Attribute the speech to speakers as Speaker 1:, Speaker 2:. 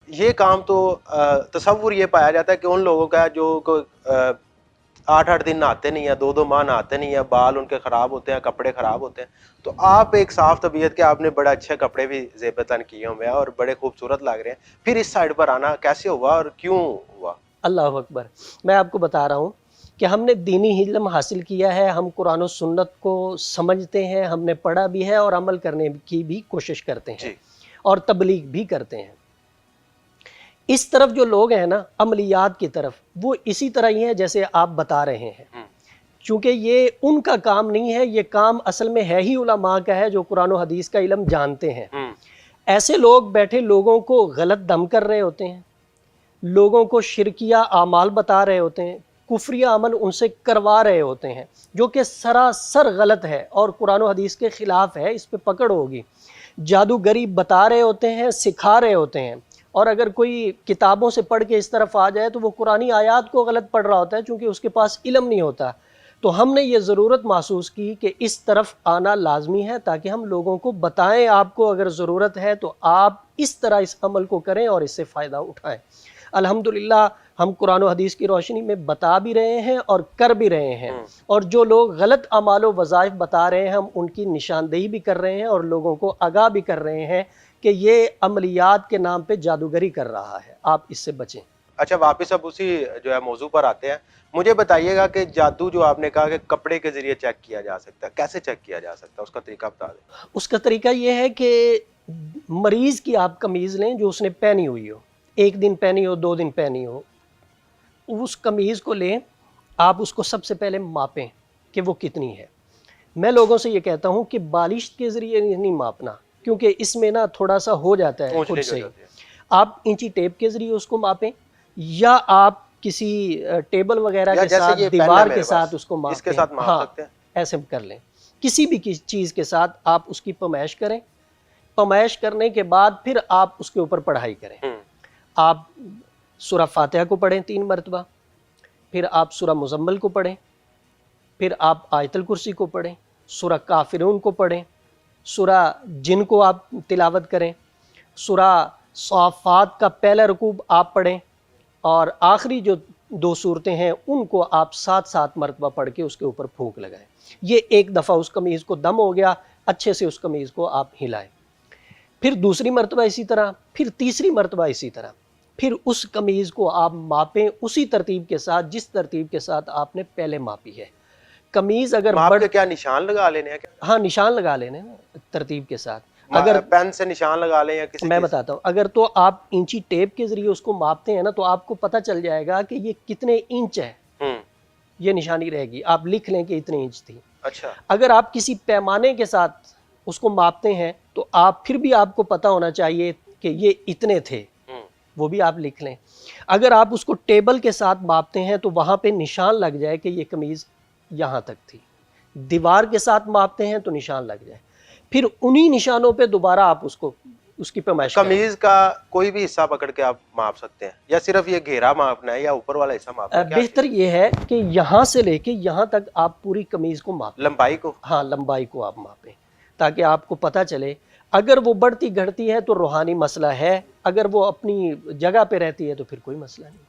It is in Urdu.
Speaker 1: یہ کام تو تصور یہ پایا جاتا ہے کہ ان لوگوں کا جو 8-8 دن نہاتے نہیں ہیں، 2-2 ماہ نہاتے نہیں ہیں، بال ان کے خراب ہوتے ہیں، کپڑے خراب ہوتے ہیں. تو آپ ایک صاف طبیعت کے، آپ نے بڑے اچھے کپڑے بھی زیب تن کیے ہوئے ہیں اور بڑے خوبصورت لگ رہے ہیں، پھر اس سائڈ پر آنا کیسے ہوا اور کیوں ہوا؟
Speaker 2: اللہ اکبر. میں آپ کو بتا رہا ہوں کہ ہم نے دینی علم حاصل کیا ہے، ہم قرآن و سنت کو سمجھتے ہیں، ہم نے پڑھا بھی ہے اور عمل کرنے کی بھی کوشش کرتے ہیں
Speaker 1: جی.
Speaker 2: اور تبلیغ بھی کرتے ہیں. اس طرف جو لوگ ہیں نا عملیات کی طرف، وہ اسی طرح ہی ہیں جیسے آپ بتا رہے ہیں. چونکہ یہ ان کا کام نہیں ہے، یہ کام اصل میں ہے ہی علماء کا ہے جو قرآن و حدیث کا علم جانتے ہیں. ایسے لوگ بیٹھے لوگوں کو غلط دم کر رہے ہوتے ہیں، لوگوں کو شرکیہ اعمال بتا رہے ہوتے ہیں، کفریہ عمل ان سے کروا رہے ہوتے ہیں، جو کہ سراسر غلط ہے اور قرآن و حدیث کے خلاف ہے. اس پہ پکڑ ہوگی. جادوگری بتا رہے ہوتے ہیں، سکھا رہے ہوتے ہیں، اور اگر کوئی کتابوں سے پڑھ کے اس طرف آ جائے تو وہ قرآنی آیات کو غلط پڑھ رہا ہوتا ہے چونکہ اس کے پاس علم نہیں ہوتا. تو ہم نے یہ ضرورت محسوس کی کہ اس طرف آنا لازمی ہے تاکہ ہم لوگوں کو بتائیں، آپ کو اگر ضرورت ہے تو آپ اس طرح اس عمل کو کریں اور اس سے فائدہ اٹھائیں. الحمدللہ ہم قرآن و حدیث کی روشنی میں بتا بھی رہے ہیں اور کر بھی رہے ہیں، اور جو لوگ غلط اعمال و وظائف بتا رہے ہیں ہم ان کی نشاندہی بھی کر رہے ہیں اور لوگوں کو آگاہ بھی کر رہے ہیں کہ یہ عملیات کے نام پہ جادوگری کر رہا ہے، آپ اس سے بچیں.
Speaker 1: اچھا، واپس اب اسی جو ہے موضوع پر آتے ہیں. مجھے بتائیے گا کہ جادو جو آپ نے کہا کہ کپڑے کے ذریعے چیک کیا جا سکتا ہے، کیسے چیک کیا جا سکتا ہے؟ اس کا طریقہ بتا دیں.
Speaker 2: اس کا طریقہ یہ ہے کہ مریض کی آپ قمیض لیں جو اس نے پہنی ہوئی ہو، 1 دن پہنی ہو، 2 دن پہنی ہو، اس قمیض کو لیں، آپ اس کو سب سے پہلے ماپیں کہ وہ کتنی ہے. میں لوگوں سے یہ کہتا ہوں کہ بالشت کے ذریعے نہیں ماپنا، کیونکہ اس میں نا تھوڑا سا ہو جاتا ہے خود سے ہی. آپ انچی ٹیپ کے ذریعے اس کو ماپیں، یا آپ کسی ٹیبل وغیرہ کے ساتھ دیوار کے ساتھ اس کو ماپیں. ہاں، ایسے کر لیں. کسی بھی چیز کے ساتھ آپ اس کی پیمائش کریں. پیمائش کرنے کے بعد پھر آپ اس کے اوپر پڑھائی کریں. آپ سورہ فاتحہ کو پڑھیں 3 مرتبہ، پھر آپ سورہ مزمل کو پڑھیں، پھر آپ آیت الکرسی کو پڑھیں، سورہ کافرون کو پڑھیں، سورہ جن کو آپ تلاوت کریں، سورہ صافات کا پہلا رکوع آپ پڑھیں، اور آخری جو 2 صورتیں ہیں ان کو آپ 7 مرتبہ پڑھ کے اس کے اوپر پھونک لگائیں. یہ ایک دفعہ اس قمیض کو دم ہو گیا، اچھے سے اس قمیض کو آپ ہلائیں. پھر دوسری مرتبہ اسی طرح، پھر تیسری مرتبہ اسی طرح، پھر اس قمیض کو آپ ماپیں اسی ترتیب کے ساتھ جس ترتیب کے ساتھ آپ نے پہلے ماپی ہے. قمیض اگر
Speaker 1: ماپ کے کیا نشان لگا لینے ہیں؟
Speaker 2: ہاں، نشان لگا لینے ترتیب کے ساتھ.
Speaker 1: اگر پین سے نشان لگا لیں یا کسی
Speaker 2: میں بتاتا ہوں، اگر تو آپ انچی ٹیپ کے ذریعے اس کو ماپتے ہیں نا تو آپ کو پتہ چل جائے گا کہ یہ کتنے انچ ہے، یہ نشانی رہے گی، آپ لکھ لیں کہ اتنے انچ تھی.
Speaker 1: اچھا.
Speaker 2: اگر آپ کسی پیمانے کے ساتھ اس کو ماپتے ہیں تو آپ پھر بھی آپ کو پتہ ہونا چاہیے کہ یہ اتنے تھے، وہ بھی آپ لکھ لیں. اگر آپ اس کو ٹیبل کے ساتھ ماپتے ہیں تو وہاں پہ نشان لگ جائے کہ یہ قمیض یہاں تک تھی. دیوار کے ساتھ ماپتے ہیں تو نشان لگ جائے، پھر انہی نشانوں پہ دوبارہ آپ اس کی پیمائش کریں.
Speaker 1: قمیض کا کوئی بھی حصہ پکڑ کے آپ ماپ سکتے ہیں یا صرف یہ گھیرا ماپنا ہے یا اوپر والا حصہ ماپنا ہے؟
Speaker 2: بہتر یہ ہے کہ یہاں سے لے کے یہاں تک آپ پوری قمیض کو ماپیں،
Speaker 1: لمبائی کو. ہاں،
Speaker 2: لمبائی کو آپ ماپیں تاکہ آپ کو پتہ چلے. اگر وہ بڑھتی گھٹتی ہے تو روحانی مسئلہ ہے، اگر وہ اپنی جگہ پہ رہتی ہے تو پھر کوئی مسئلہ نہیں.